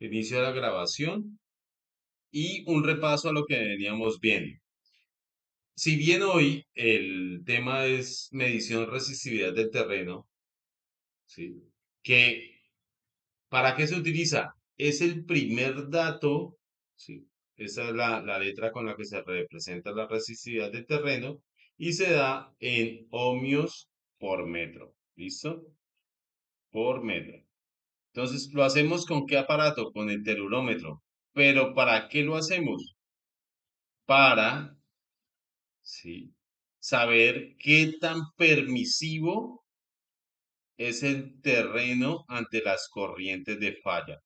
inicio de la grabación y un repaso a lo que veníamos viendo. Si bien hoy el tema es medición resistividad del terreno, ¿sí? Que ¿para qué se utiliza? Es el primer dato, ¿sí? Esa es la letra con la que se representa la resistividad del terreno y se da en ohmios por metro. ¿Listo? Por metro. Entonces, ¿lo hacemos con qué aparato? Con el telurómetro. Pero ¿para qué lo hacemos? Para, ¿sí? Saber qué tan permisivo es el terreno ante las corrientes de falla.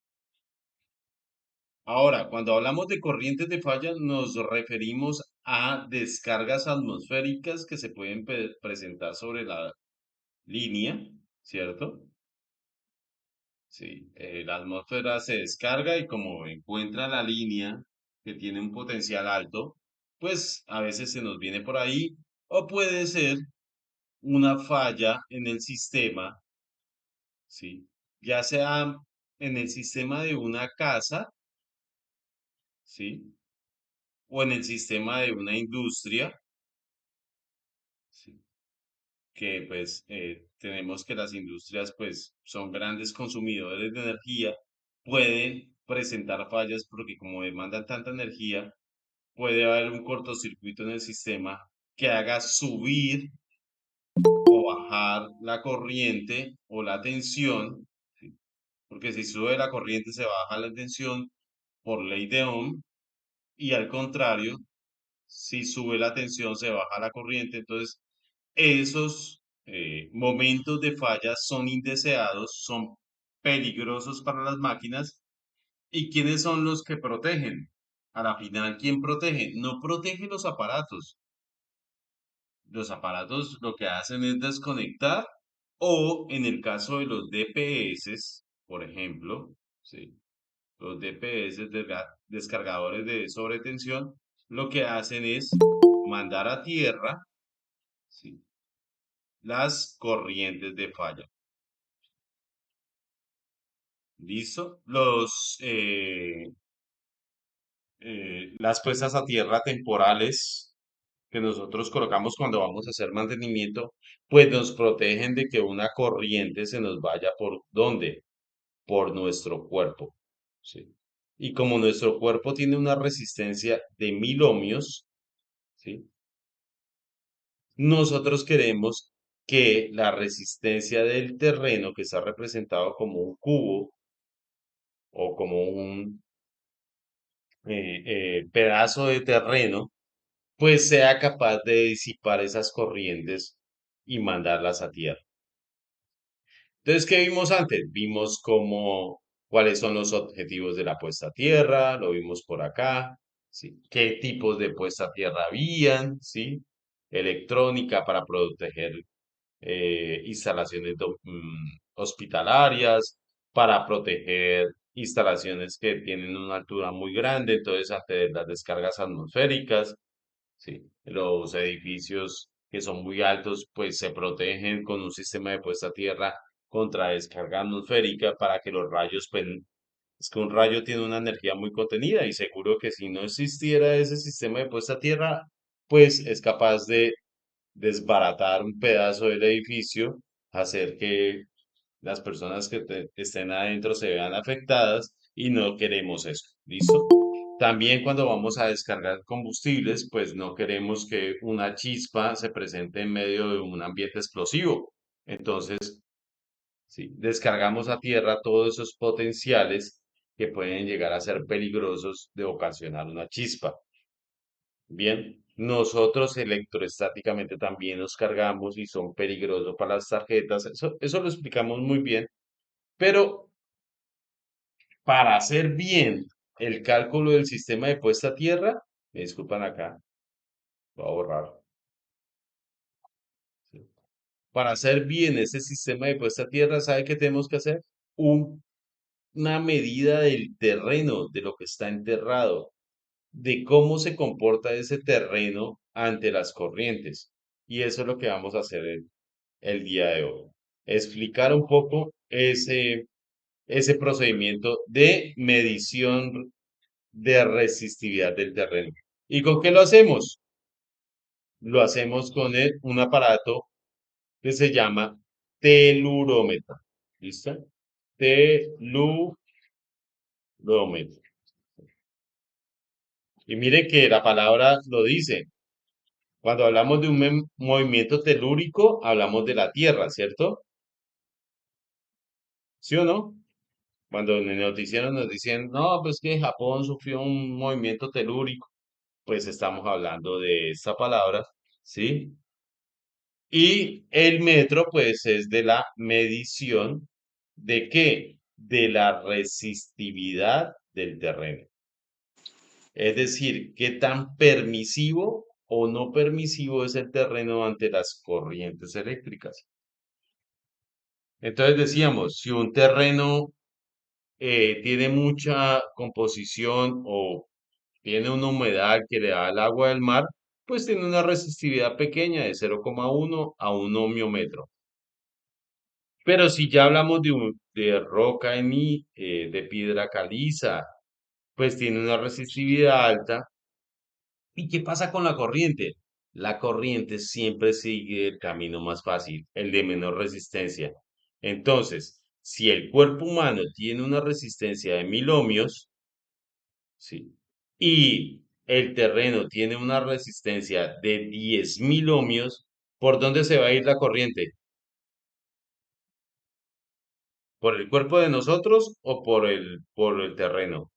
Ahora, cuando hablamos de corrientes de falla, nos referimos a descargas atmosféricas que se pueden presentar sobre la línea, ¿cierto? Sí, la atmósfera se descarga y como encuentra la línea que tiene un potencial alto, pues a veces se nos viene por ahí o puede ser una falla en el sistema, ¿sí? Ya sea en el sistema de una casa, ¿sí? O en el sistema de una industria, ¿sí? Que pues tenemos que las industrias pues son grandes consumidores de energía, pueden presentar fallas porque como demandan tanta energía, puede haber un cortocircuito en el sistema que haga subir o bajar la corriente o la tensión, ¿sí? Porque si sube la corriente se baja la tensión por ley de Ohm y al contrario, si sube la tensión se baja la corriente. Entonces, esos momentos de falla son indeseados, son peligrosos para las máquinas. ¿Y quiénes son los que protegen? A la final, ¿quién protege? No protege los aparatos. Los aparatos lo que hacen es desconectar o en el caso de los DPS, por ejemplo, ¿sí? Los DPS, descargadores de sobretensión, lo que hacen es mandar a tierra, ¿sí? Las corrientes de falla. ¿Listo? Las puestas a tierra temporales que nosotros colocamos cuando vamos a hacer mantenimiento, pues nos protegen de que una corriente se nos vaya por ¿dónde? Por nuestro cuerpo, ¿sí? Y como nuestro cuerpo tiene una resistencia de 1000 ohmios, ¿sí? Nosotros queremos que la resistencia del terreno, que está representado como un cubo o como un pedazo de terreno, pues sea capaz de disipar esas corrientes y mandarlas a tierra. Entonces, ¿qué vimos antes? Vimos cómo, cuáles son los objetivos de la puesta a tierra, lo vimos por acá, ¿sí? ¿Qué tipos de puesta a tierra habían, ¿sí? Electrónica para proteger instalaciones hospitalarias, para proteger instalaciones que tienen una altura muy grande, entonces ante las descargas atmosféricas, ¿sí? Los edificios que son muy altos, pues se protegen con un sistema de puesta a tierra contra descarga atmosférica para que los rayos, pues, es que un rayo tiene una energía muy contenida y seguro que si no existiera ese sistema de puesta a tierra, pues es capaz de desbaratar un pedazo del edificio, hacer que las personas que estén adentro se vean afectadas y no queremos eso. ¿Listo? También cuando vamos a descargar combustibles, pues no queremos que una chispa se presente en medio de un ambiente explosivo. Entonces, sí, descargamos a tierra todos esos potenciales que pueden llegar a ser peligrosos de ocasionar una chispa. Bien, nosotros electroestáticamente también nos cargamos y son peligrosos para las tarjetas. Eso lo explicamos muy bien, pero para hacer bien el cálculo del sistema de puesta a tierra, me disculpan acá, voy a borrar. ¿Sí? Para hacer bien ese sistema de puesta a tierra, ¿sabe qué tenemos que hacer? Una medida del terreno, de lo que está enterrado, de cómo se comporta ese terreno ante las corrientes. Y eso es lo que vamos a hacer el día de hoy. Explicar un poco ese, ese procedimiento de medición de resistividad del terreno. ¿Y con qué lo hacemos? Lo hacemos con un aparato que se llama telurómetro. ¿Listo? Telurómetro. Y mire que la palabra lo dice. Cuando hablamos de un movimiento telúrico, hablamos de la Tierra, ¿cierto? ¿Sí o no? Cuando en el noticiero nos dicen, no, pues que Japón sufrió un movimiento telúrico, pues estamos hablando de esta palabra, ¿sí? Y el metro, pues, es de la medición de qué? De la resistividad del terreno. Es decir, qué tan permisivo o no permisivo es el terreno ante las corrientes eléctricas. Entonces decíamos, si un terreno tiene mucha composición o tiene una humedad que le da el agua del mar, pues tiene una resistividad pequeña de 0,1 a 1 ohmiometro. Pero si ya hablamos de roca de piedra caliza, pues tiene una resistividad alta. ¿Y qué pasa con la corriente? La corriente siempre sigue el camino más fácil, el de menor resistencia. Entonces, si el cuerpo humano tiene una resistencia de 1000 ohmios, ¿sí? Y el terreno tiene una resistencia de 10.000 ohmios, ¿por dónde se va a ir la corriente? ¿Por el cuerpo de nosotros o por el terreno?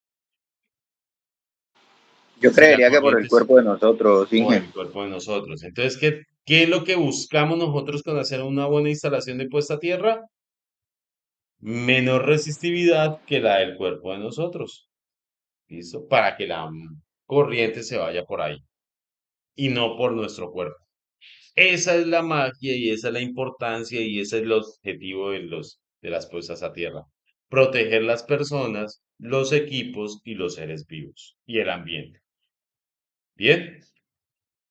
Yo Si la creería que por corriente el es cuerpo de nosotros, por Inge. el cuerpo de nosotros. Entonces, ¿qué es lo que buscamos nosotros con hacer una buena instalación de puesta a tierra? Menor resistividad que la del cuerpo de nosotros. ¿Listo? Para que la corriente se vaya por ahí y no por nuestro cuerpo. Esa es la magia y esa es la importancia y ese es el objetivo de las puestas a tierra. Proteger las personas, los equipos y los seres vivos y el ambiente. Bien,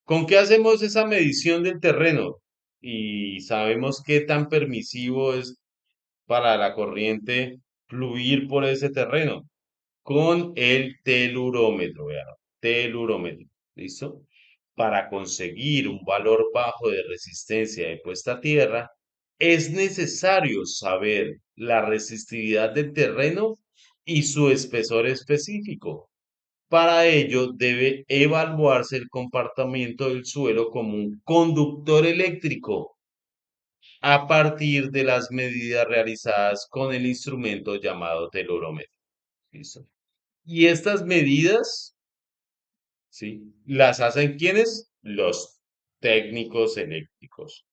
¿con qué hacemos esa medición del terreno? Y sabemos qué tan permisivo es para la corriente fluir por ese terreno. Con el telurómetro, vean, telurómetro, ¿listo? Para conseguir un valor bajo de resistencia de puesta a tierra, es necesario saber la resistividad del terreno y su espesor específico. Para ello debe evaluarse el comportamiento del suelo como un conductor eléctrico a partir de las medidas realizadas con el instrumento llamado telurómetro. ¿Listo? Y estas medidas, ¿sí? ¿Las hacen quiénes? Los técnicos eléctricos.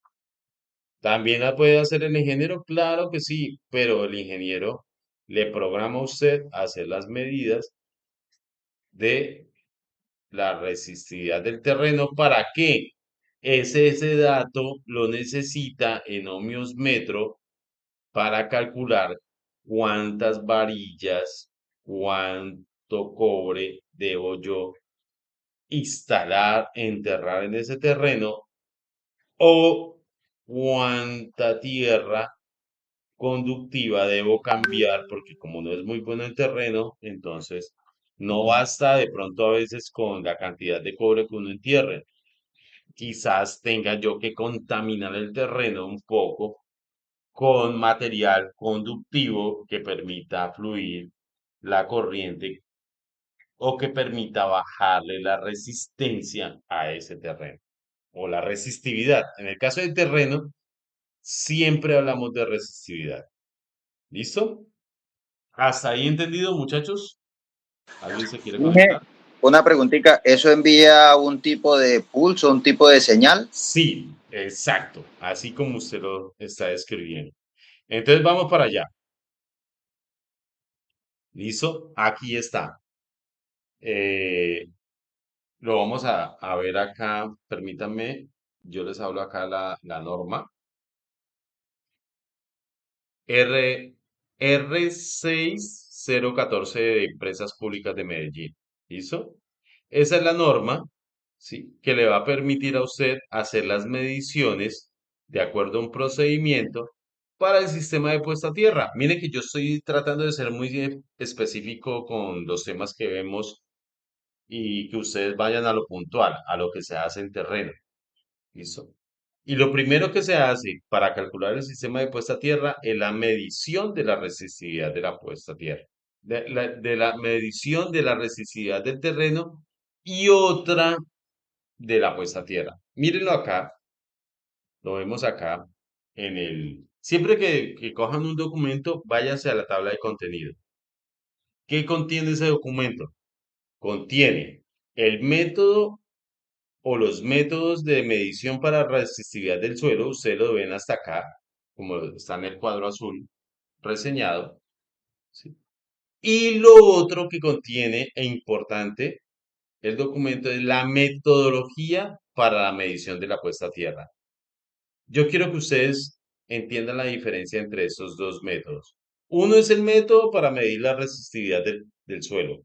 ¿También la puede hacer el ingeniero? Claro que sí, pero el ingeniero le programa a usted a hacer las medidas de la resistividad del terreno. ¿Para qué? Ese dato lo necesita en ohmios metro para calcular cuántas varillas, cuánto cobre debo yo instalar, enterrar en ese terreno o cuánta tierra conductiva debo cambiar, porque como no es muy bueno el terreno, entonces no basta de pronto a veces con la cantidad de cobre que uno entierre. Quizás tenga yo que contaminar el terreno un poco con material conductivo que permita fluir la corriente o que permita bajarle la resistencia a ese terreno o la resistividad. En el caso del terreno, siempre hablamos de resistividad. ¿Listo? ¿Hasta ahí entendido, muchachos? ¿Alguien se quiere Inge, conectar? una preguntita, ¿eso envía un tipo de pulso, un tipo de señal? Sí, exacto, así como usted lo está describiendo. Entonces vamos para allá. ¿Listo? Aquí está. Eh, lo vamos a ver acá. Permítanme, yo les hablo acá la norma. R, R6014 de Empresas Públicas de Medellín. ¿Listo? Esa es la norma, ¿sí? Que le va a permitir a usted hacer las mediciones de acuerdo a un procedimiento para el sistema de puesta a tierra. Mire que yo estoy tratando de ser muy específico con los temas que vemos y que ustedes vayan a lo puntual, a lo que se hace en terreno. ¿Listo? Y lo primero que se hace para calcular el sistema de puesta a tierra es la medición de la resistividad de la puesta a tierra, de la medición de la resistividad del terreno y otra de la puesta a tierra. Mírenlo acá, lo vemos acá Siempre que cojan un documento, váyanse a la tabla de contenido. ¿Qué contiene ese documento? Contiene el método o los métodos de medición para resistividad del suelo, ustedes lo ven hasta acá, como está en el cuadro azul reseñado, ¿sí? Y lo otro que contiene e importante el documento es la metodología para la medición de la puesta a tierra. Yo quiero que ustedes entiendan la diferencia entre estos dos métodos. Uno es el método para medir la resistividad del suelo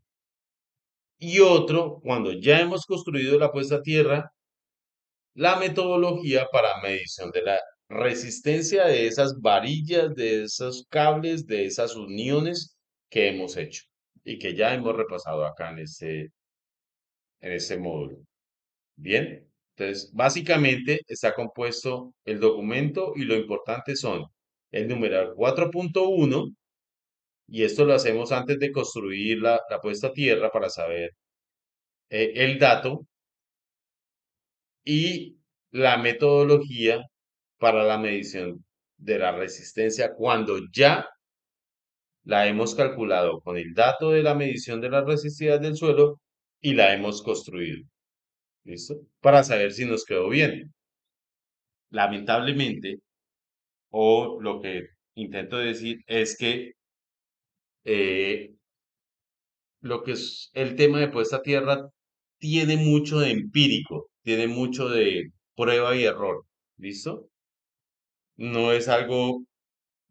y otro, cuando ya hemos construido la puesta a tierra, la metodología para medición de la resistencia de esas varillas, de esos cables, de esas uniones que hemos hecho y que ya hemos repasado acá en este módulo. Bien, entonces básicamente está compuesto el documento y lo importante son el numeral 4.1 y esto lo hacemos antes de construir la puesta a tierra para saber el dato y la metodología para la medición de la resistencia cuando ya la hemos calculado con el dato de la medición de la resistividad del suelo y la hemos construido. ¿Listo? Para saber si nos quedó bien. Lamentablemente, o lo que intento decir es que eh, lo que es el tema de puesta a tierra tiene mucho de empírico, tiene mucho de prueba y error. ¿Listo? No es algo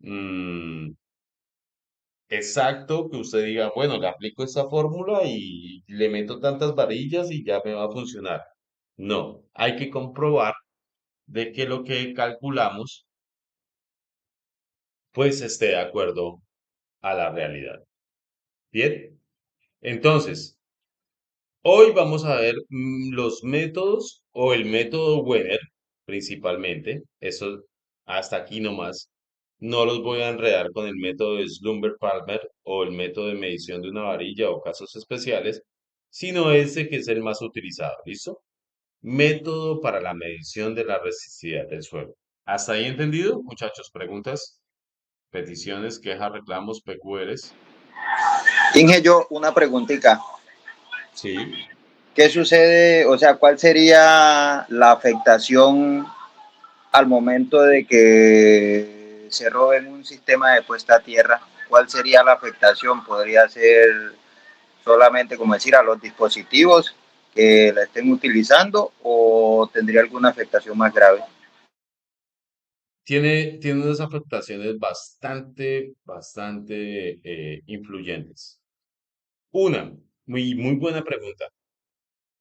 mm, exacto que usted diga, bueno, le aplico esta fórmula y le meto tantas varillas y ya me va a funcionar. No, hay que comprobar de que lo que calculamos pues esté de acuerdo a la realidad. Bien, entonces, hoy vamos a ver los métodos o el método Wenner principalmente. Eso hasta aquí nomás. No los voy a enredar con el método de Slumber-Palmer o el método de medición de una varilla o casos especiales, sino este que es el más utilizado. ¿Listo? Método para la medición de la resistividad del suelo. ¿Hasta ahí entendido, muchachos? ¿Preguntas, peticiones, quejas, reclamos, PQRs? Inge, yo una preguntita. Sí. ¿Qué sucede? O sea, ¿cuál sería la afectación al momento de que se roben un sistema de puesta a tierra? ¿Cuál sería la afectación? ¿Podría ser solamente, como decir, a los dispositivos que la estén utilizando o tendría alguna afectación más grave? Tiene unas afectaciones bastante influyentes. Una, muy buena pregunta.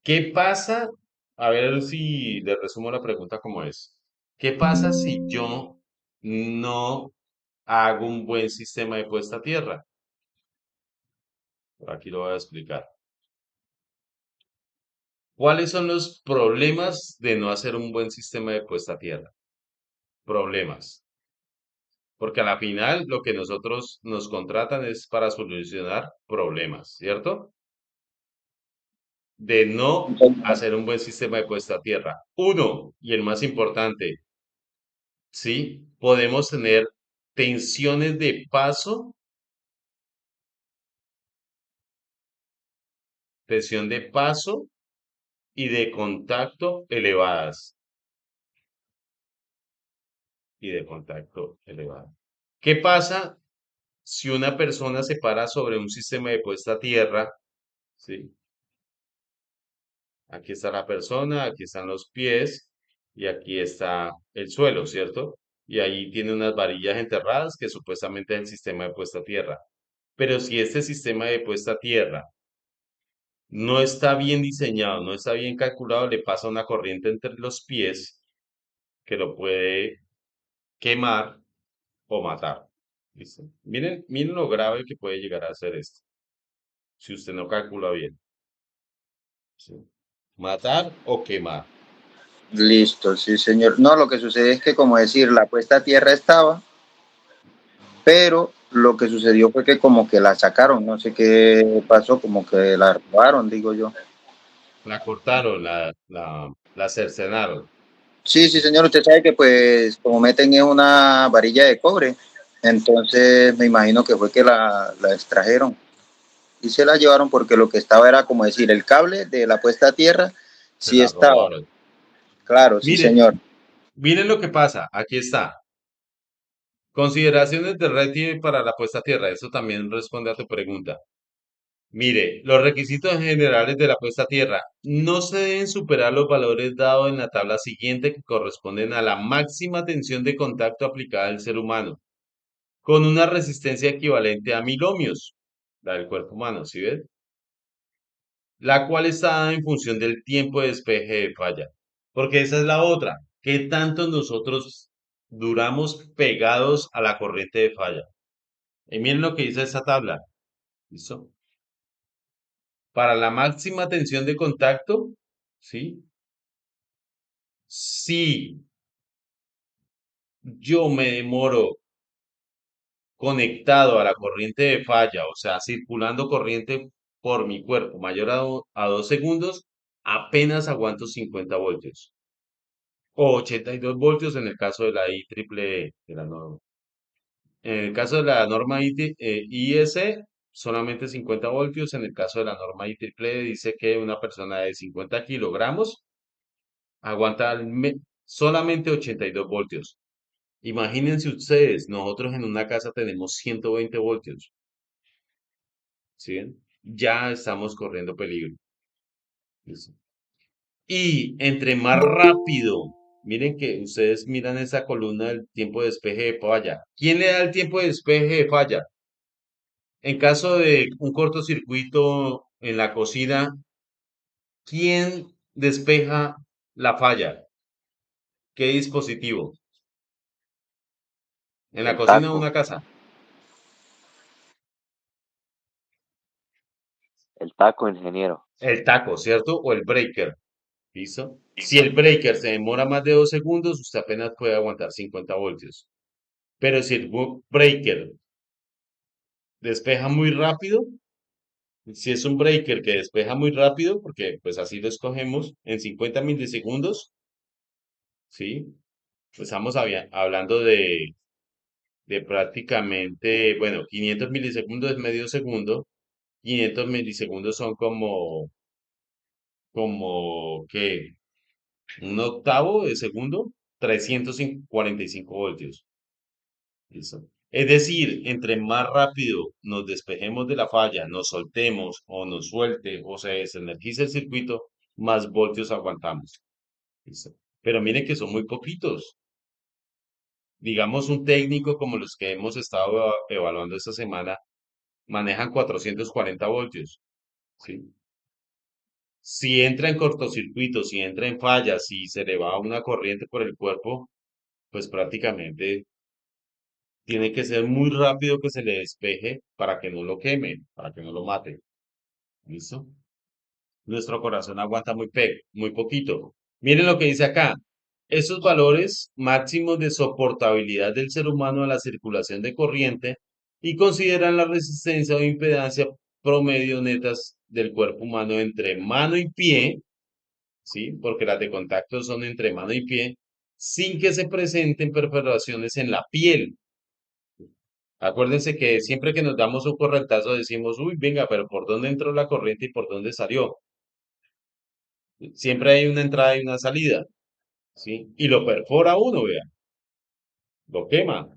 ¿Qué pasa? A ver si le resumo la pregunta como es. ¿Qué pasa si yo no hago un buen sistema de puesta a tierra? Por aquí lo voy a explicar. ¿Cuáles son los problemas de no hacer un buen sistema de puesta a tierra? Problemas. Porque a la final lo que nosotros nos contratan es para solucionar problemas, ¿cierto? De no hacer un buen sistema de puesta a tierra. Uno, y el más importante, ¿sí? Podemos tener tensiones de paso, tensión de paso y de contacto elevadas. Y de contacto elevado. ¿Qué pasa si una persona se para sobre un sistema de puesta a tierra? ¿Sí? Aquí está la persona, aquí están los pies y aquí está el suelo, ¿cierto? Y ahí tiene unas varillas enterradas que supuestamente es el sistema de puesta a tierra. Pero si este sistema de puesta a tierra no está bien diseñado, no está bien calculado, le pasa una corriente entre los pies que lo puede quemar o matar. ¿Listo? Miren lo grave que puede llegar a ser esto, si usted no calcula bien. ¿Sí? Matar o quemar. Listo, sí, señor. No, lo que sucede es que, como decir, la puesta a tierra estaba, pero lo que sucedió fue que como que la sacaron, no sé qué pasó, como que la robaron, digo yo. La cortaron, la cercenaron. Sí, sí, ¿Sí? señor, usted sabe que pues como meten en una varilla de cobre, entonces me imagino que fue que la extrajeron y se la llevaron porque lo que estaba era como decir, el cable de la puesta a tierra Se sí la estaba, robaron. claro, sí, Miren, señor. miren lo que pasa. Aquí está. Consideraciones de RETI para la puesta a tierra. Eso también responde a tu pregunta. Mire, los requisitos generales de la puesta a tierra no se deben superar los valores dados en la tabla siguiente que corresponden a la máxima tensión de contacto aplicada al ser humano, con una resistencia equivalente a 1000 ohmios, la del cuerpo humano, ¿sí ves? La cual está dada en función del tiempo de despeje de falla. Porque esa es la otra. ¿Qué tanto nosotros duramos pegados a la corriente de falla? Y miren lo que dice esta tabla. ¿Listo? Para la máxima tensión de contacto, ¿sí? Si yo me demoro conectado a la corriente de falla, o sea, circulando corriente por mi cuerpo mayor a 2 segundos, apenas aguanto 50 voltios. O 82 voltios en el caso de la IEEE, de la norma. En el caso de la norma IS, solamente 50 voltios. En el caso de la norma IEEE, dice que una persona de 50 kilogramos aguanta solamente 82 voltios. Imagínense ustedes, nosotros en una casa tenemos 120 voltios, ¿sí ven? Ya estamos corriendo peligro. ¿Listo? Y entre más rápido, miren que ustedes miran esa columna del tiempo de despeje de falla. ¿Quién le da el tiempo de despeje de falla? En caso de un cortocircuito en la cocina, ¿quién despeja la falla? ¿Qué dispositivo? En la El cocina de taco, una casa. el taco, ingeniero. El taco, ¿cierto? O el breaker. ¿Listo? Si el breaker se demora más de 2 segundos, usted apenas puede aguantar 50 voltios. Pero si el breaker despeja muy rápido, si es un breaker que despeja muy rápido, porque pues así lo escogemos, en 50 milisegundos, ¿sí? Pues estamos hablando de prácticamente, bueno, 500 milisegundos es medio segundo, 500 milisegundos son ¿qué? Un octavo de segundo, 345 voltios. ¿Listo? Es decir, entre más rápido nos despejemos de la falla, nos soltemos o nos suelte o se desenergice el circuito, más voltios aguantamos. ¿Listo? Pero miren que son muy poquitos. Digamos, un técnico como los que hemos estado evaluando esta semana manejan 440 voltios. ¿Sí? Si entra en cortocircuito, si entra en falla, si se le va una corriente por el cuerpo, pues prácticamente tiene que ser muy rápido que se le despeje para que no lo queme, para que no lo mate. ¿Listo? Nuestro corazón aguanta muy poquito. Miren lo que dice acá. Esos valores máximos de soportabilidad del ser humano a la circulación de corriente y consideran la resistencia o impedancia promedio netas del cuerpo humano entre mano y pie, ¿sí? Porque las de contacto son entre mano y pie, sin que se presenten perforaciones en la piel. Acuérdense que siempre que nos damos un correntazo decimos, uy, venga, pero ¿por dónde entró la corriente y por dónde salió? Siempre hay una entrada y una salida, ¿sí? Y lo perfora uno, vea, lo quema,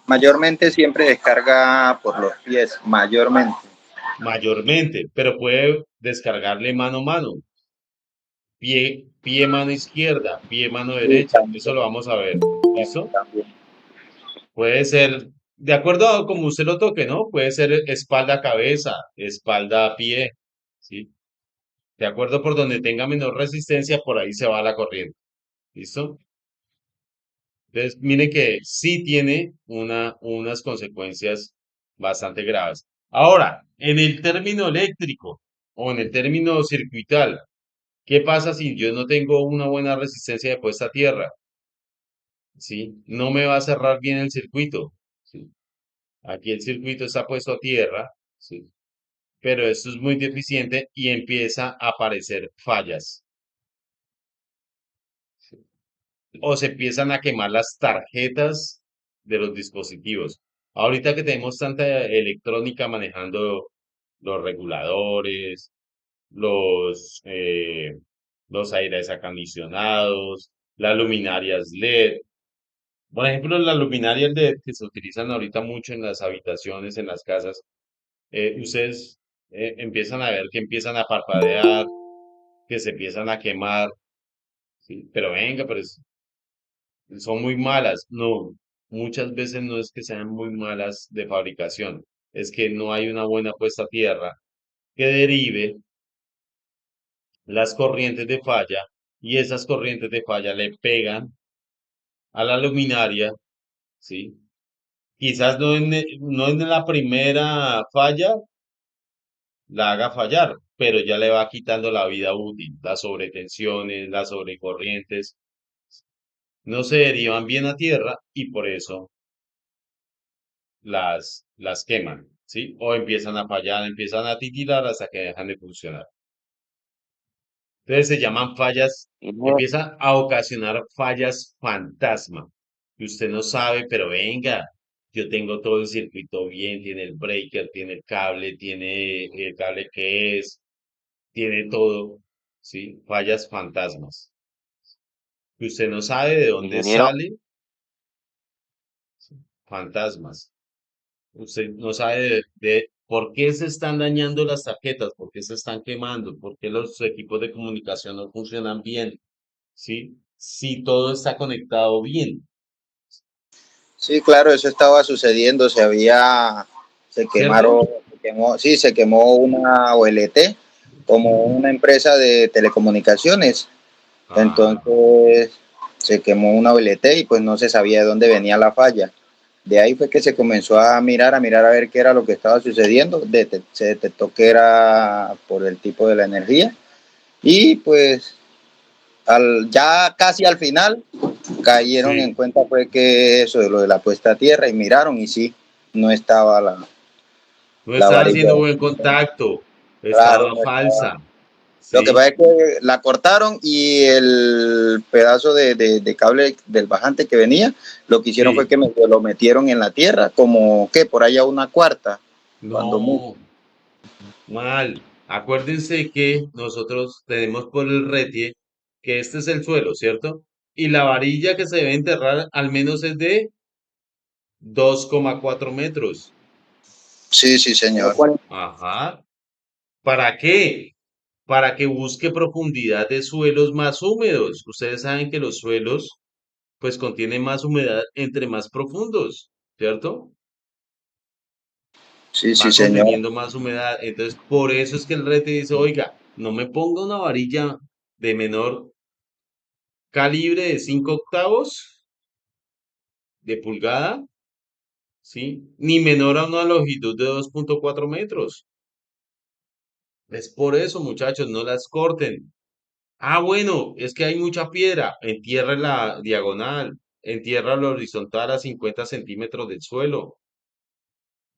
Mayormente siempre descarga por los pies, mayormente. mayormente, pero puede descargarle mano a mano, mano izquierda, mano Sí, derecha, eso también, lo vamos a ver, ¿listo? también. Puede ser, de acuerdo a como usted lo toque, ¿no? Puede ser espalda a cabeza, espalda a pie, ¿sí? De acuerdo por donde tenga menor resistencia, por ahí se va la corriente. ¿Listo? Entonces, mire que sí tiene unas consecuencias bastante graves. Ahora, en el término eléctrico o en el término circuital, ¿qué pasa si yo no tengo una buena resistencia de puesta a tierra? ¿Sí? No me va a cerrar bien el circuito. ¿Sí? Aquí el circuito está puesto a tierra, ¿sí? Pero esto es muy deficiente y empieza a aparecer fallas. ¿Sí? O se empiezan a quemar las tarjetas de los dispositivos. Ahorita que tenemos tanta electrónica manejando los reguladores, los, eh, los aires acondicionados, las luminarias LED. Por ejemplo, las luminarias LED que se utilizan ahorita mucho en las habitaciones, en las casas, ustedes empiezan a ver que empiezan a parpadear, que se empiezan a quemar, ¿sí? Pero venga, son muy malas. No, muchas veces no es que sean muy malas de fabricación, es que no hay una buena puesta a tierra que derive las corrientes de falla y esas corrientes de falla le pegan a la luminaria, ¿sí? Quizás no en la primera falla la haga fallar, pero ya le va quitando la vida útil, las sobretensiones, las sobrecorrientes, no se derivan bien a tierra y por eso las queman, ¿sí? O empiezan a fallar, empiezan a titilar hasta que dejan de funcionar. Entonces se llaman fallas, Ingeniero, empieza a ocasionar fallas fantasma, que usted no sabe, pero venga, yo tengo todo el circuito bien, tiene el breaker, tiene el cable que es, tiene todo, ¿sí? Fallas fantasmas, que usted no sabe de dónde ingeniero, sale, fantasmas. Usted no sabe de por qué se están dañando las tarjetas, por qué se están quemando, por qué los equipos de comunicación no funcionan bien, ¿sí? Si todo está conectado bien, Sí, claro, eso estaba sucediendo, se quemaron, ¿cierto? sí, se quemó una OLT como una empresa de telecomunicaciones. Ah, Entonces se quemó una OLT y pues no se sabía de dónde venía la falla. De ahí fue que se comenzó a mirar a ver qué era lo que estaba sucediendo. Se detectó que era por el tipo de la energía y pues ya casi al final cayeron en sí, cuenta fue que eso de lo de la puesta a tierra y miraron y sí, no estaba no la estaba varilla. haciendo buen contacto, Claro, estaba no estaba. falsa, Lo que pasa ¿sí? es que la cortaron y el pedazo de cable del bajante que venía, lo que hicieron fue Sí, que lo metieron en la tierra, como que por allá una cuarta, cuando mucho. no, mal. Acuérdense que nosotros tenemos por el retie que este es el suelo, ¿cierto? Y la varilla que se debe enterrar al menos es de 2,4 metros. Sí, sí, señor. Ajá. ¿Para qué? Para que busque profundidad de suelos más húmedos. Ustedes saben que los suelos, pues, contienen más humedad entre más profundos, ¿cierto? Sí, sí, Van señor. conteniendo más humedad. Entonces, por eso es que el rete dice, oiga, no me ponga una varilla de menor calibre de 5 octavos de pulgada, ¿sí? Ni menor a una longitud de 2,4 metros. Es por eso, muchachos, no las corten. Ah, bueno, es que hay mucha piedra. Entierra la diagonal, entierra la horizontal a 50 centímetros del suelo,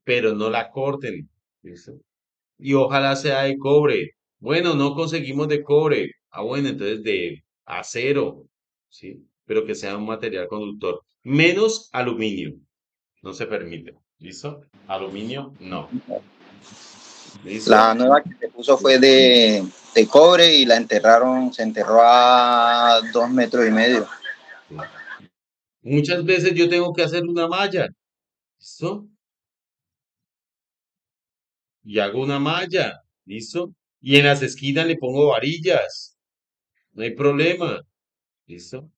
pero no la corten. ¿Listo? Y ojalá sea de cobre. Bueno, no conseguimos de cobre. Ah, bueno, entonces de acero, ¿sí? Pero que sea un material conductor. Menos aluminio. No se permite. ¿Listo? Aluminio, no. La ¿Listo? nueva que se puso fue de cobre y la enterraron, se enterró a 2,5 metros. Sí. Muchas veces yo tengo que hacer una malla. ¿Listo? Y hago una malla, ¿listo? Y en las esquinas le pongo varillas, no hay problema, ¿listo?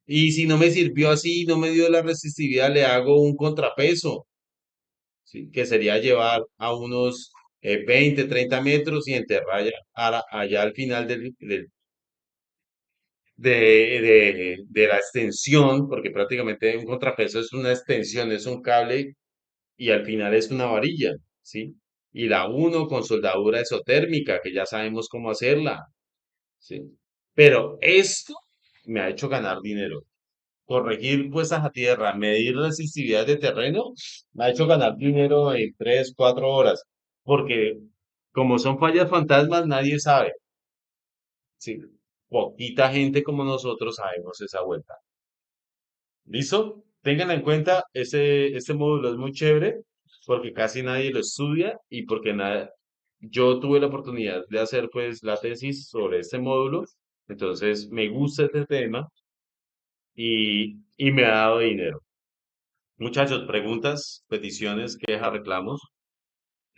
Y si no me sirvió así, no me dio la resistividad, le hago un contrapeso, ¿sí? Que sería llevar a unos 20, 30 metros y enterrar allá al final de la extensión, porque prácticamente un contrapeso es una extensión, es un cable y al final es una varilla, ¿sí? Y la uno con soldadura exotérmica, que ya sabemos cómo hacerla, ¿sí? Pero esto me ha hecho ganar dinero. Corregir puestas a tierra, medir resistividad de terreno, me ha hecho ganar dinero en 3, 4 horas, porque como son fallas fantasmas, nadie sabe, ¿sí? Poquita gente como nosotros sabemos esa vuelta. ¿Listo? Ténganlo en cuenta, este módulo es muy chévere porque casi nadie lo estudia y porque yo tuve la oportunidad de hacer pues la tesis sobre este módulo, entonces me gusta este tema y me ha dado dinero. Muchachos, preguntas, peticiones, quejas, reclamos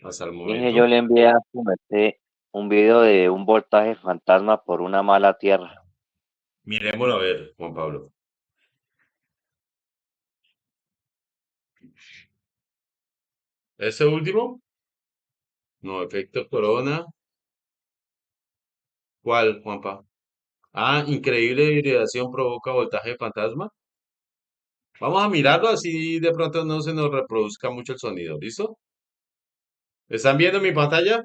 hasta el Inge, yo momento. le envié a su merced un video de un voltaje fantasma por una mala tierra. Miremoslo a ver, Juan Pablo. ¿Este último? No, efecto corona. ¿Cuál, Juanpa? Ah, increíble hibridación provoca voltaje fantasma. Vamos a mirarlo así de pronto no se nos reproduzca mucho el sonido, ¿listo? ¿Están viendo mi pantalla?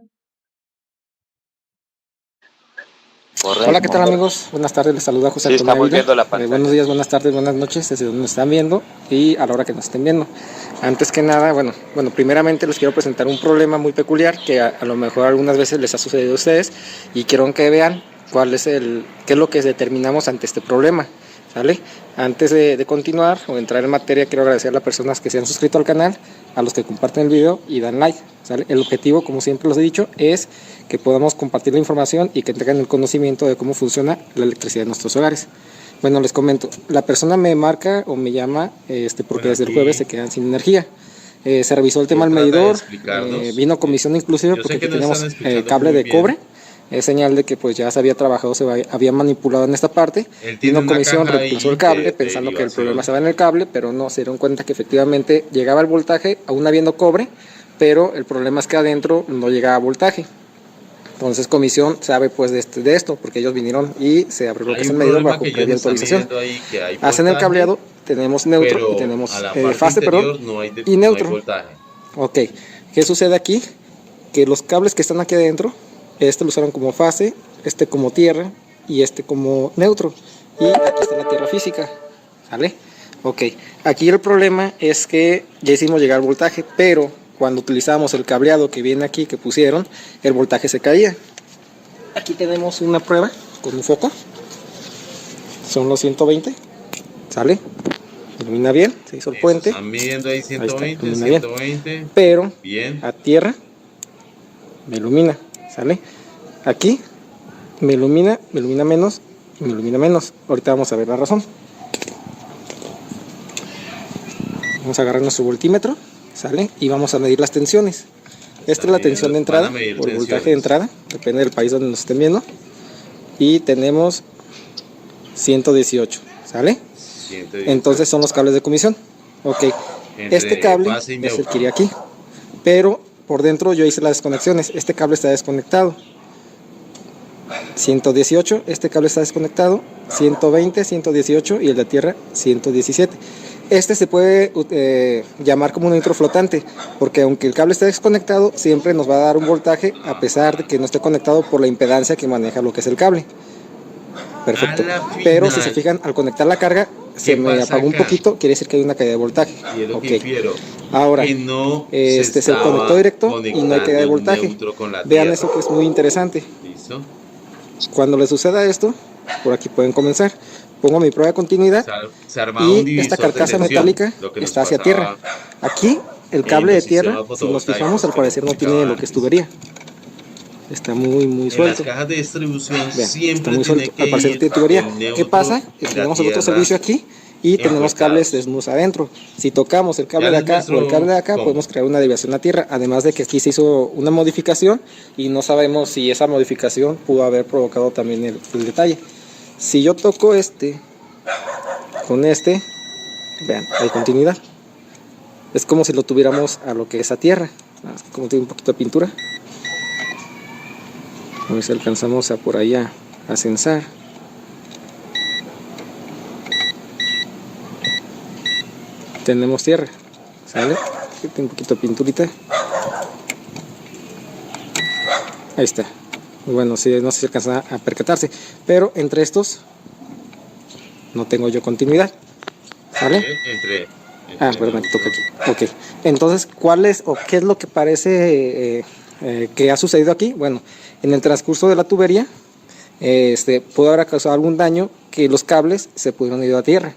Hola, ¿qué tal Correcto. amigos? Buenas tardes, les saluda José Sí, Antonio estamos Ávila. viendo la pantalla. Buenos días, buenas tardes, buenas noches, desde donde nos están viendo y a la hora que nos estén viendo. Antes que nada, bueno, primeramente les quiero presentar un problema muy peculiar que a lo mejor algunas veces les ha sucedido a ustedes y quiero que vean qué es lo que determinamos ante este problema, ¿sale? Antes de continuar o entrar en materia, quiero agradecer a las personas que se han suscrito al canal, a los que comparten el video y dan like, ¿sale? El objetivo, como siempre los he dicho, es que podamos compartir la información y que tengan el conocimiento de cómo funciona la electricidad en nuestros hogares. Bueno, les comento, la persona me marca o me llama porque Bueno, desde el jueves se aquí quedan sin energía. Se revisó el tema él del trata de medidor, explicarnos. vino comisión inclusive Yo sé porque que aquí no están tenemos escuchando cable muy de bien. cobre, es señal de que pues ya se había trabajado, había manipulado en esta parte. Él tiene Vino una comisión, caja reemplazó el ahí cable de pensando que el problema derivación. estaba en el cable, pero no, se dieron cuenta que efectivamente llegaba el voltaje aún habiendo cobre, pero el problema es que adentro no llegaba voltaje. Entonces comisión sabe pues de esto porque ellos vinieron y se abrió lo que Hay es el un medidor problema bajo que ellos previa están autorización. midiendo ahí, que hay Hacen el voltaje, cableado, tenemos neutro y pero a tenemos la parte fase, perdón, interior no hay, y no hay neutro. voltaje. Ok, ¿qué sucede aquí? Que los cables que están aquí adentro, este lo usaron como fase, este como tierra y este como neutro. Y aquí está la tierra física, ¿sale? Ok, aquí el problema es que ya hicimos llegar el voltaje, pero cuando utilizamos el cableado que viene aquí, que pusieron, el voltaje se caía. Aquí tenemos una prueba con un foco, son los 120, ¿sale? Ilumina bien, se hizo el Eso, puente, están midiendo ahí ahí está, 120, ilumina bien. 120. Pero Bien. a tierra me ilumina, ¿sale? Aquí me ilumina menos y me ilumina menos. Ahorita vamos a ver la razón. Vamos a agarrar nuestro voltímetro, ¿sale? Y vamos a medir las tensiones. Esta es la tensión de Van a entrada medir o el voltaje de tensiones. entrada, depende del país donde nos estén viendo. Y tenemos 118, ¿sale? 118. Entonces son los cables de comisión. Ok, este Entre cable fase y es el neutro. que iría aquí, pero por dentro yo hice las desconexiones. Este cable está desconectado. 118, este cable está desconectado. 120, 118 y el de tierra 117. Este se puede llamar como un neutro flotante, porque aunque el cable esté desconectado, siempre nos va a dar un voltaje a pesar de que no esté conectado por la impedancia que maneja lo que es el cable. Perfecto. A la Pero si se final, fijan, al conectar la carga, se ¿qué me pasa apagó un acá? poquito, quiere decir que hay una caída de voltaje. Y es lo que Ok. infiero, Ahora, que no se se conectó estaba directo y no hay caída conectando de el voltaje. neutro con la Vean tierra. eso que es muy interesante. ¿Listo? Cuando le suceda esto, por aquí pueden comenzar. Pongo mi prueba de continuidad Se armaba un y esta divisor de carcasa tensión, metálica lo que nos está hacia tierra. pasaba Aquí el en cable de los tierra, sistemas si nos fijamos, fotovoltaicos al que les parecer no tiene explicaba lo que es antes. tubería. Está muy En las suelto. cajas de distribución Vean, está siempre muy tiene suelto. que Al parecer no ir tiene tubería. el ¿Qué neutro pasa? y la Tenemos el otro tierra servicio aquí y tenemos cables encuestados. desnudos adentro. Si tocamos el cable Ya de les acá o el cable muestro de acá, cómo. podemos crear una desviación a tierra. Además de que aquí se hizo una modificación y no sabemos si esa modificación pudo haber provocado también el detalle. Si yo toco este con este, vean, hay continuidad. Es como si lo tuviéramos a lo que es a tierra. Como tiene un poquito de pintura. A ver si alcanzamos a por ahí a censar. tenemos tierra, ¿sale? Un poquito de pinturita. Ahí está. Bueno, sí, no sé si alcanza a percatarse, pero entre estos no tengo yo continuidad, ¿sale? Perdón, me toca aquí. Ok. Entonces, ¿cuál es o qué es lo que parece que ha sucedido aquí? Bueno, en el transcurso de la tubería, pudo haber causado algún daño que los cables se pudieron ir a tierra.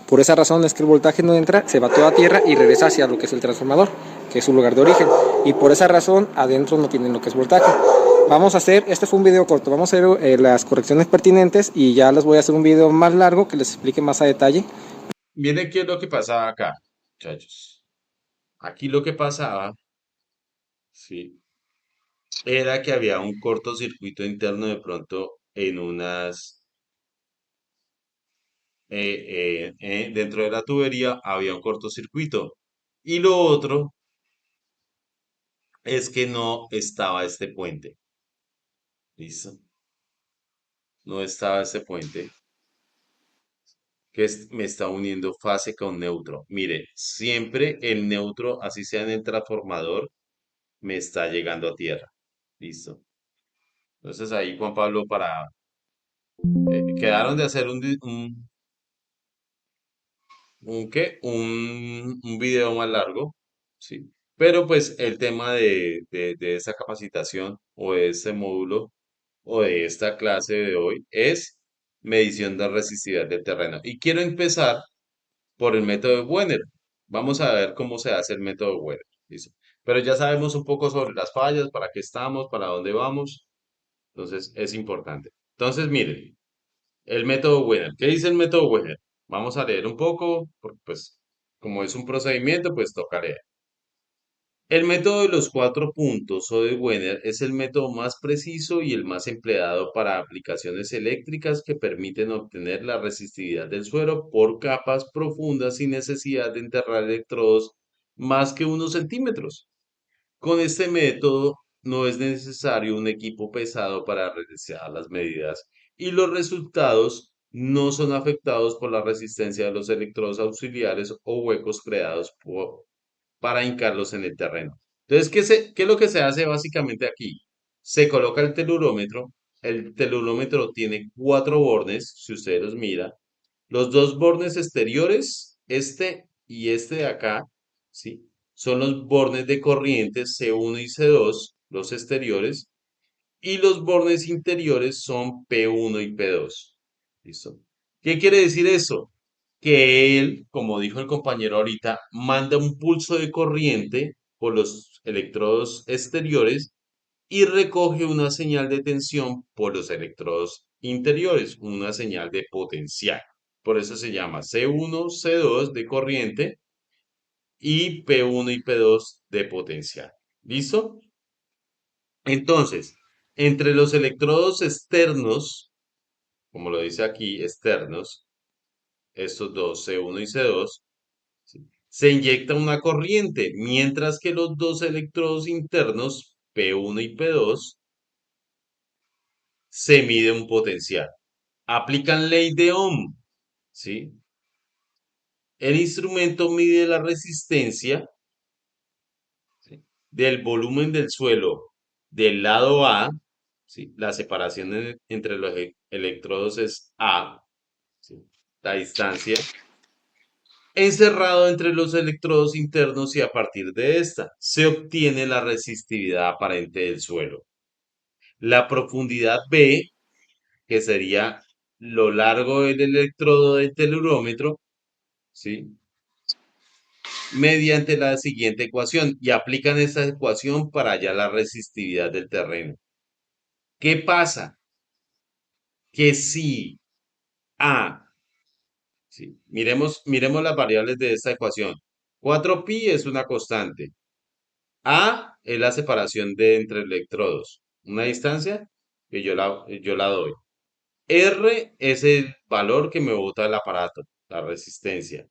Por esa razón es que el voltaje no entra, se va toda a tierra y regresa hacia lo que es el transformador, que es su lugar de origen. Y por esa razón adentro no tienen lo que es voltaje. Vamos a hacer, este fue un video corto, vamos a hacer las correcciones pertinentes y ya les voy a hacer un video más largo que les explique más a detalle. Miren qué es lo que pasaba acá, muchachos. Aquí lo que pasaba, sí, era que había un cortocircuito interno de pronto en dentro de la tubería había un cortocircuito. Y lo otro es que no estaba este puente. ¿Listo? No estaba este puente que me está uniendo fase con neutro. Mire, siempre el neutro, así sea en el transformador, me está llegando a tierra. ¿Listo? Entonces ahí, Juan Pablo, quedaron de hacer ¿qué? Un video más largo, ¿sí? Pero pues el tema de esta capacitación o de este módulo o de esta clase de hoy es medición de resistividad del terreno. Y quiero empezar por el método de Wenner. Vamos a ver cómo se hace el método de Wenner. ¿Listo? Pero ya sabemos un poco sobre las fallas, para qué estamos, para dónde vamos. Entonces es importante. Entonces, miren, el método Wenner. ¿Qué dice el método Wenner? Vamos a leer un poco, porque pues como es un procedimiento, pues toca leer. El método de los cuatro puntos o de Wenner es el método más preciso y el más empleado para aplicaciones eléctricas que permiten obtener la resistividad del suelo por capas profundas sin necesidad de enterrar electrodos más que unos centímetros. Con este método no es necesario un equipo pesado para realizar las medidas y los resultados no son afectados por la resistencia de los electrodos auxiliares o huecos creados para hincarlos en el terreno. Entonces, ¿qué es lo que se hace básicamente aquí? Se coloca el telurómetro tiene cuatro bornes, si ustedes los miran, los dos bornes exteriores, este y este de acá, ¿sí? Son los bornes de corriente C1 y C2, los exteriores, y los bornes interiores son P1 y P2. ¿Listo? ¿Qué quiere decir eso? Que él, como dijo el compañero ahorita, manda un pulso de corriente por los electrodos exteriores y recoge una señal de tensión por los electrodos interiores, una señal de potencial. Por eso se llama C1, C2 de corriente y P1 y P2 de potencial. ¿Listo? Entonces, entre los electrodos externos, como lo dice aquí, externos, estos dos, C1 y C2, ¿sí? Se inyecta una corriente, mientras que los dos electrodos internos, P1 y P2, se mide un potencial. Aplican ley de Ohm, ¿sí? El instrumento mide la resistencia, ¿sí?, del volumen del suelo del lado A, ¿sí? La separación entre los electrodos es A, ¿sí?, la distancia, encerrado entre los electrodos internos y a partir de esta se obtiene la resistividad aparente del suelo. La profundidad B, que sería lo largo del electrodo del telurómetro, ¿sí?, mediante la siguiente ecuación y aplican esta ecuación para hallar la resistividad del terreno. ¿Qué pasa? Que si A, ¿sí?, miremos las variables de esta ecuación. 4pi es una constante. A es la separación de entre electrodos, una distancia que yo la doy. R es el valor que me bota el aparato, la resistencia.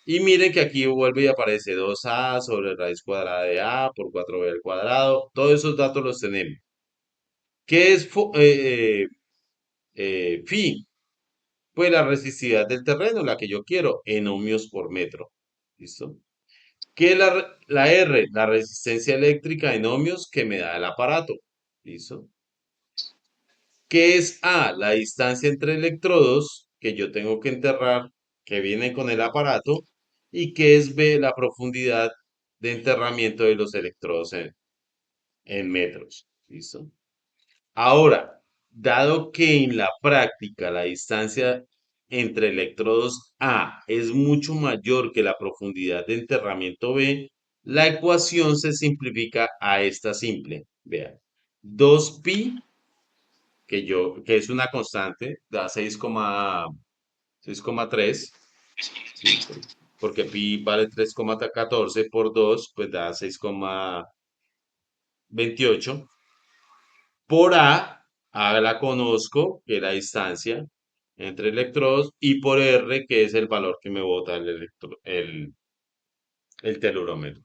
Y miren que aquí vuelve y aparece 2a sobre raíz cuadrada de a por 4b al cuadrado. Todos esos datos los tenemos. ¿Qué es phi? pues la resistividad del terreno, la que yo quiero, en ohmios por metro. ¿Listo? ¿Qué es la R? La resistencia eléctrica en ohmios que me da el aparato. ¿Listo? ¿Qué es A? La distancia entre electrodos que yo tengo que enterrar, que viene con el aparato. ¿Y qué es B? La profundidad de enterramiento de los electrodos en metros. ¿Listo? Ahora, dado que en la práctica la distancia entre electrodos A es mucho mayor que la profundidad de enterramiento B, la ecuación se simplifica a esta simple. Vean, 2pi, que es una constante, da 6,3, ¿sí? Porque pi vale 3,14 por 2, pues da 6,28. Por A la conozco, que es la distancia entre electrodos, y por R, que es el valor que me bota el telurómetro.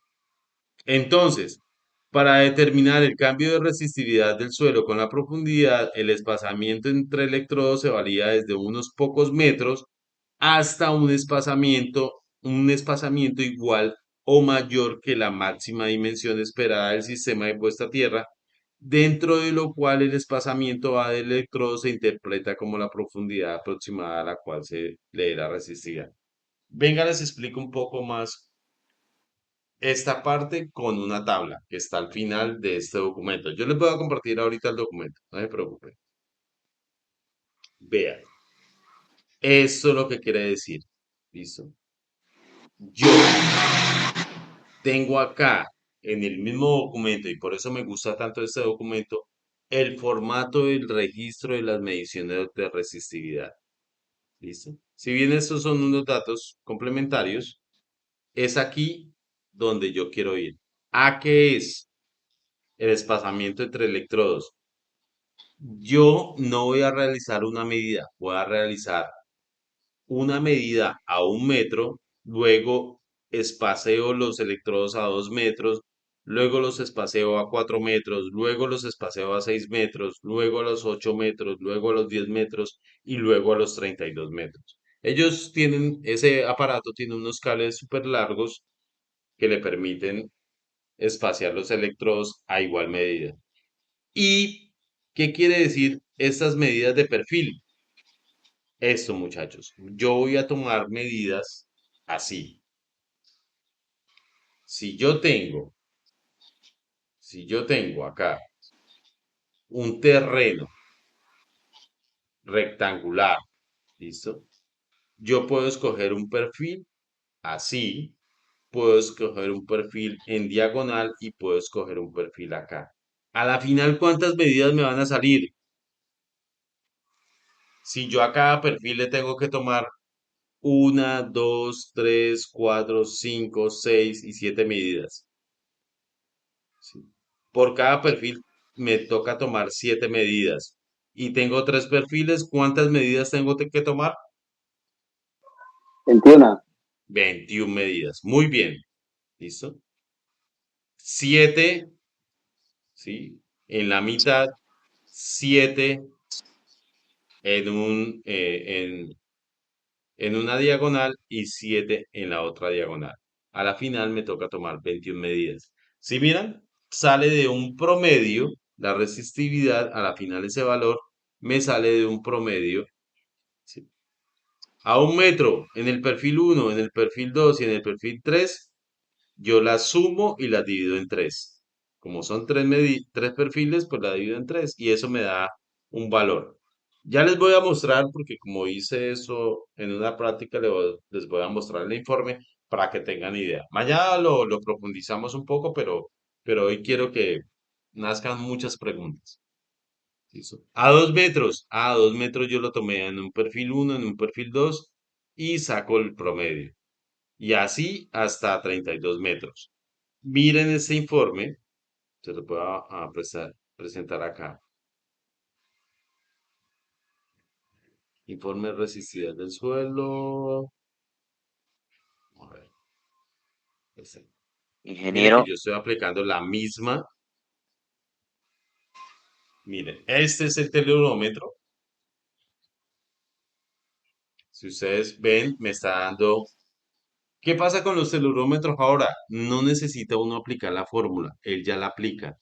Entonces, para determinar el cambio de resistividad del suelo con la profundidad, el espaciamiento entre electrodos se varía desde unos pocos metros hasta un espaciamiento igual o mayor que la máxima dimensión esperada del sistema de puesta a tierra, dentro de lo cual el espaciamiento A del electrodo se interpreta como la profundidad aproximada a la cual se le dé la resistividad. Venga, les explico un poco más esta parte con una tabla que está al final de este documento. Yo les voy a compartir ahorita el documento, no se preocupen. Vean, esto es lo que quiere decir. ¿Listo? Yo tengo acá en el mismo documento, y por eso me gusta tanto este documento, el formato del registro de las mediciones de resistividad. ¿Listo? Si bien estos son unos datos complementarios, es aquí donde yo quiero ir. ¿A qué es el espaciamiento entre electrodos? Yo no voy a realizar una medida, voy a realizar una medida a 1 metro, luego espaceo los electrodos a 2 metros, luego los espaceo a 4 metros, luego los espaceo a 6 metros, luego a los 8 metros, luego a los 10 metros y luego a los 32 metros. Ese aparato tiene unos cables súper largos que le permiten espaciar los electrodos a igual medida. ¿Y qué quiere decir estas medidas de perfil? Esto, muchachos, yo voy a tomar medidas así. Si yo tengo, si yo tengo acá un terreno rectangular, ¿listo? Yo puedo escoger un perfil así, puedo escoger un perfil en diagonal y puedo escoger un perfil acá. A la final, ¿cuántas medidas me van a salir? Si yo a cada perfil le tengo que tomar una, dos, tres, cuatro, cinco, seis y 7 medidas. ¿Sí? Por cada perfil me toca tomar 7 medidas. Y tengo 3 perfiles, ¿cuántas medidas tengo que tomar? 21. 21 medidas. Muy bien. ¿Listo? 7, ¿sí? En la mitad, 7 en una diagonal y 7 en la otra diagonal. A la final me toca tomar 21 medidas. Si miran, sale de un promedio, la resistividad, a la final ese valor me sale de un promedio, ¿sí? A 1 metro, en el perfil 1, en el perfil 2 y en el perfil 3, yo las sumo y las divido en 3. Como son 3 perfiles, pues la divido en 3 y eso me da un valor. Ya les voy a mostrar, porque como hice eso en una práctica, les voy a mostrar el informe para que tengan idea. Mañana lo profundizamos un poco, pero hoy quiero que nazcan muchas preguntas. ¿Listo? A 2 metros yo lo tomé en un perfil 1, en un perfil 2 y saco el promedio. Y así hasta 32 metros. Miren este informe, se lo puedo presentar acá. Informe de resistividad del suelo. A ver, este. Mire que Ingeniero, yo estoy aplicando la misma. Miren, este es el telerómetro. Si ustedes ven, me está dando... ¿Qué pasa con los celurómetros ahora? No necesita uno aplicar la fórmula, él ya la aplica.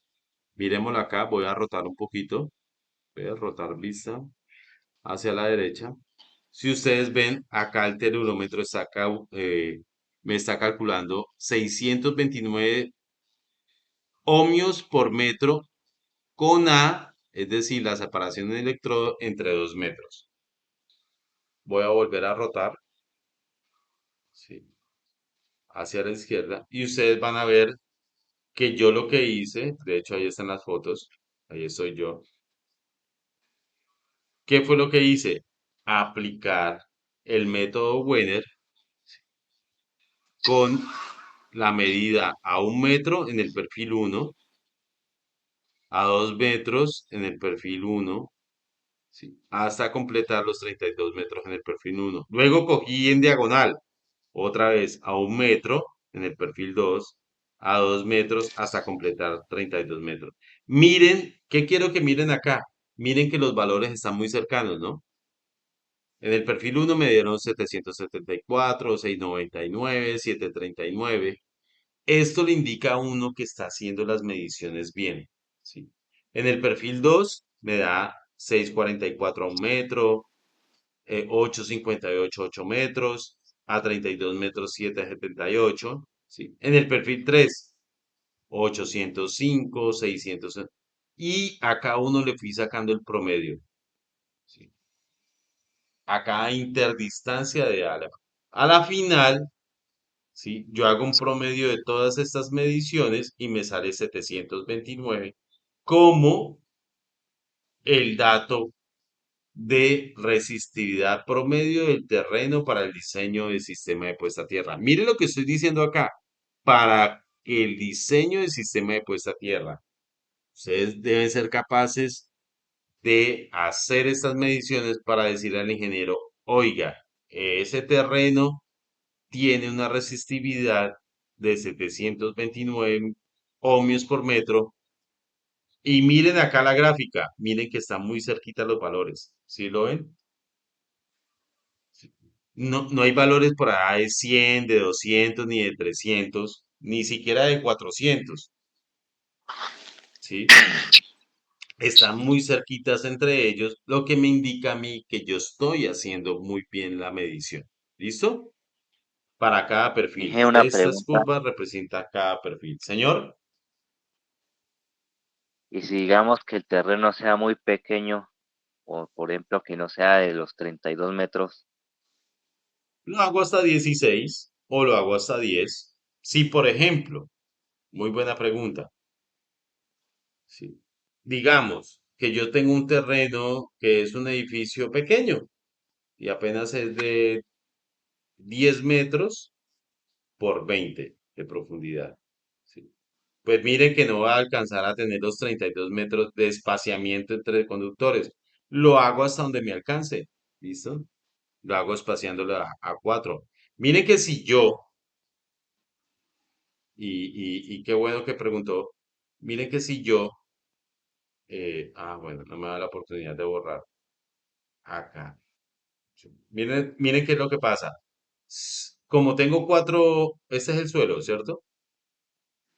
Miremoslo acá, voy a rotar un poquito. Voy a rotar vista hacia la derecha. Si ustedes ven, acá el celurómetro está me está calculando 629 ohmios por metro con A, es decir, la separación del electrodo entre 2 metros. Voy a volver a rotar, sí, hacia la izquierda y ustedes van a ver que yo lo que hice, de hecho ahí están las fotos, ahí estoy yo. ¿Qué fue lo que hice? Aplicar el método Wenner con la medida a 1 metro en el perfil 1, a 2 metros en el perfil 1, ¿sí? Hasta completar los 32 metros en el perfil 1. Luego cogí en diagonal, otra vez a 1 metro en el perfil 2, a 2 metros hasta completar 32 metros. Miren, ¿qué quiero que miren acá? Miren que los valores están muy cercanos, ¿no? En el perfil 1 me dieron 774, 699, 739. Esto le indica a uno que está haciendo las mediciones bien, ¿sí? En el perfil 2 me da 644 a 1 metro, 858 8 metros, a 32 metros 778, ¿sí? En el perfil 3, 805, 600, y a cada uno le fui sacando el promedio, ¿sí? A cada interdistancia de ala. A la final, ¿sí? Yo hago un promedio de todas estas mediciones y me sale 729 como el dato de resistividad promedio del terreno para el diseño del sistema de puesta a tierra. Mire lo que estoy diciendo acá. Para el diseño del sistema de puesta a tierra, ustedes deben ser capaces de hacer estas mediciones para decirle al ingeniero, oiga, ese terreno tiene una resistividad de 729 ohmios por metro. Y miren acá la gráfica, miren que están muy cerquita los valores. ¿Sí lo ven? Sí. No, no hay valores por ahí de 100, de 200, ni de 300, ni siquiera de 400. ¿Sí? Están muy cerquitas entre ellos, lo que me indica a mí que yo estoy haciendo muy bien la medición. ¿Listo? Para cada perfil. Dije una Estas pregunta, curvas representan cada perfil. Señor, y si digamos que el terreno sea muy pequeño, o por ejemplo que no sea de los 32 metros, lo hago hasta 16 o lo hago hasta 10. Si, por ejemplo, muy buena pregunta. Sí. Digamos que yo tengo un terreno que es un edificio pequeño y apenas es de 10 metros por 20 de profundidad. Sí. Pues mire que no va a alcanzar a tener los 32 metros de espaciamiento entre conductores. Lo hago hasta donde me alcance. ¿Listo? Lo hago espaciándolo a 4. Miren que si yo, y qué bueno que preguntó, miren que si yo, bueno, no me da la oportunidad de borrar acá. Sí. Miren, miren qué es lo que pasa. Como tengo cuatro, este es el suelo, ¿cierto?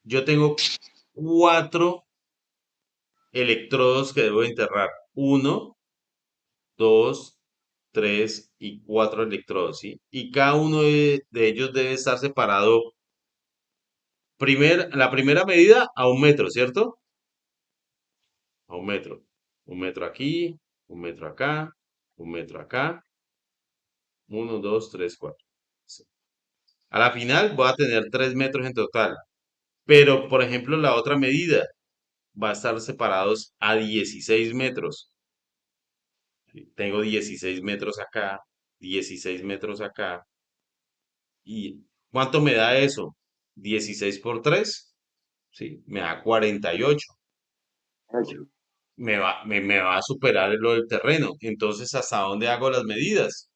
Yo tengo cuatro electrodos que debo enterrar. Uno, dos, tres y cuatro electrodos, ¿sí? Y cada uno de ellos debe estar separado. La primera medida a 1 metro, ¿cierto? A 1 metro. 1 metro aquí, 1 metro acá, 1 metro acá. Uno, dos, tres, cuatro. Sí. A la final voy a tener 3 metros en total. Pero, por ejemplo, la otra medida va a estar separados a 16 metros. ¿Sí? Tengo 16 metros acá, 16 metros acá. ¿Y cuánto me da eso? 16 por 3, ¿sí? Me da 48. ¿Sí? Me va a superar lo del terreno. Entonces, ¿hasta dónde hago las medidas?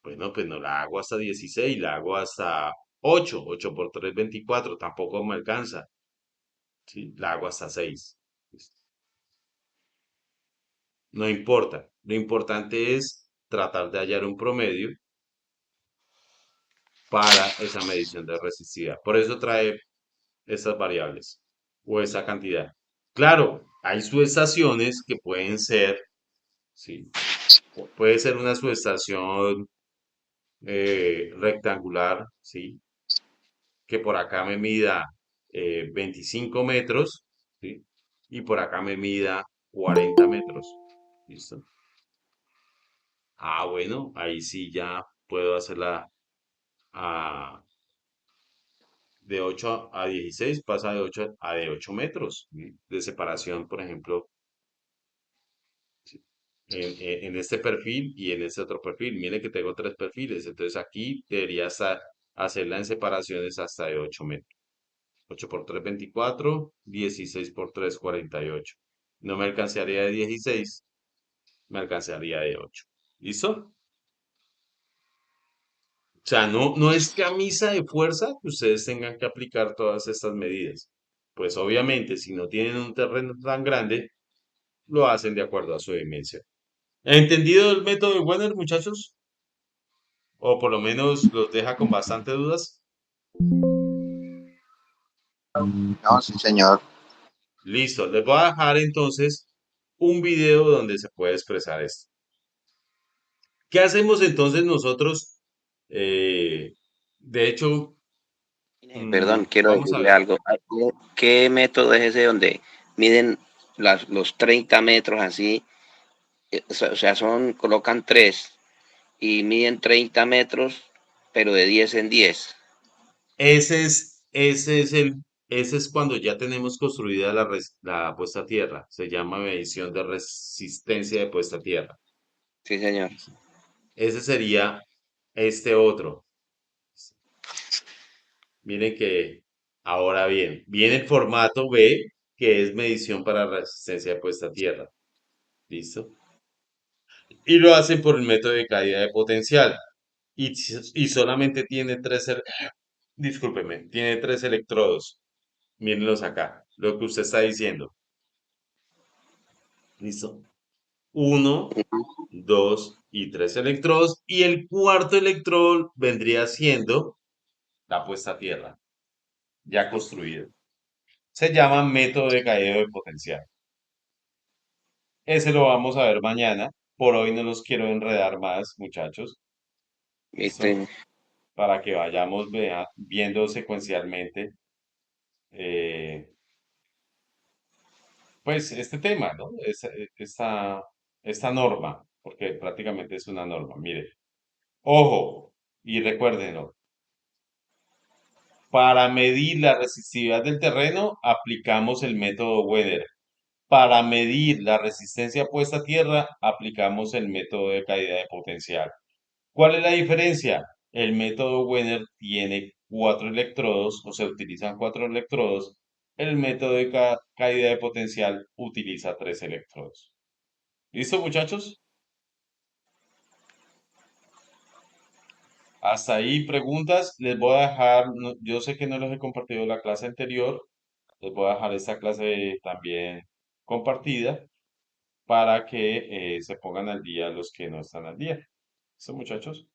Bueno, pues no la hago hasta 16, la hago hasta 8. 8 por 3, 24. Tampoco me alcanza. ¿Sí? La hago hasta 6. No importa. Lo importante es tratar de hallar un promedio para esa medición de resistividad. Por eso trae esas variables o esa cantidad. Claro, hay subestaciones que pueden ser, sí, puede ser una subestación rectangular, sí, que por acá me mida 25 metros, ¿sí? Y por acá me mida 40 metros. ¿Listo? Ah, bueno, ahí sí ya puedo hacerla a, de 8 a 16, pasa de 8 a de 8 metros, ¿sí? De separación, por ejemplo, ¿sí? En este perfil y en este otro perfil. Miren que tengo tres perfiles, entonces aquí debería hacerla en separaciones hasta de 8 metros. 8 por 3, 24, 16 por 3, 48. No me alcanzaría de 16, me alcanzaría de 8. ¿Listo? O sea, no es camisa de fuerza que ustedes tengan que aplicar todas estas medidas. Pues obviamente, si no tienen un terreno tan grande, lo hacen de acuerdo a su dimensión. ¿Entendido el método de Wenner, muchachos? O por lo menos los deja con bastante dudas. No, sí, señor. Listo, les voy a dejar entonces un video donde se puede expresar esto. ¿Qué hacemos entonces nosotros? Eh, de hecho, Perdón, quiero vamos a decirle ver. algo. ¿Qué método es ese donde miden los 30 metros así? O sea, colocan tres y miden 30 metros, pero de 10 en 10. Ese es cuando ya tenemos construida la puesta a tierra. Se llama medición de resistencia de puesta a tierra. Sí, señor. Ese sería este otro. Miren que ahora bien, viene el formato B, que es medición para resistencia de puesta a tierra. ¿Listo? Y lo hacen por el método de caída de potencial. Y solamente tiene discúlpeme, tiene tres electrodos. Mírenlos acá, lo que usted está diciendo. ¿Listo? Uno, dos y tres electrodos. Y el cuarto electrodo vendría siendo la puesta a tierra, ya construida. Se llama método de caída de potencial. Ese lo vamos a ver mañana. Por hoy no los quiero enredar más, muchachos. ¿Listo? ¿Viste? Para que vayamos viendo secuencialmente eh, pues este tema, ¿no? Esta norma, porque prácticamente es una norma. Mire, ojo, y recuérdenlo, para medir la resistividad del terreno aplicamos el método Weather. Para medir la resistencia puesta a tierra aplicamos el método de caída de potencial. ¿Cuál es la diferencia? El método Weather tiene cuatro electrodos o se utilizan cuatro electrodos. El método de caída de potencial utiliza tres electrodos. ¿Listo, muchachos? Hasta ahí preguntas. Les voy a dejar, yo sé que no les he compartido la clase anterior, les voy a dejar esta clase también compartida para que se pongan al día los que no están al día. ¿Listo, muchachos?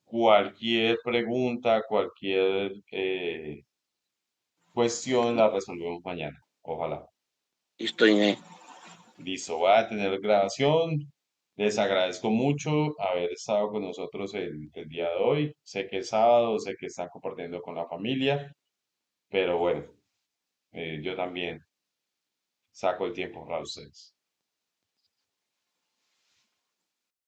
Cualquier pregunta, cualquier cuestión la resolvemos mañana. Ojalá. Listo, Inge. Listo, voy a tener grabación. Les agradezco mucho haber estado con nosotros el día de hoy. Sé que es sábado, sé que están compartiendo con la familia, pero bueno, yo también saco el tiempo para ustedes.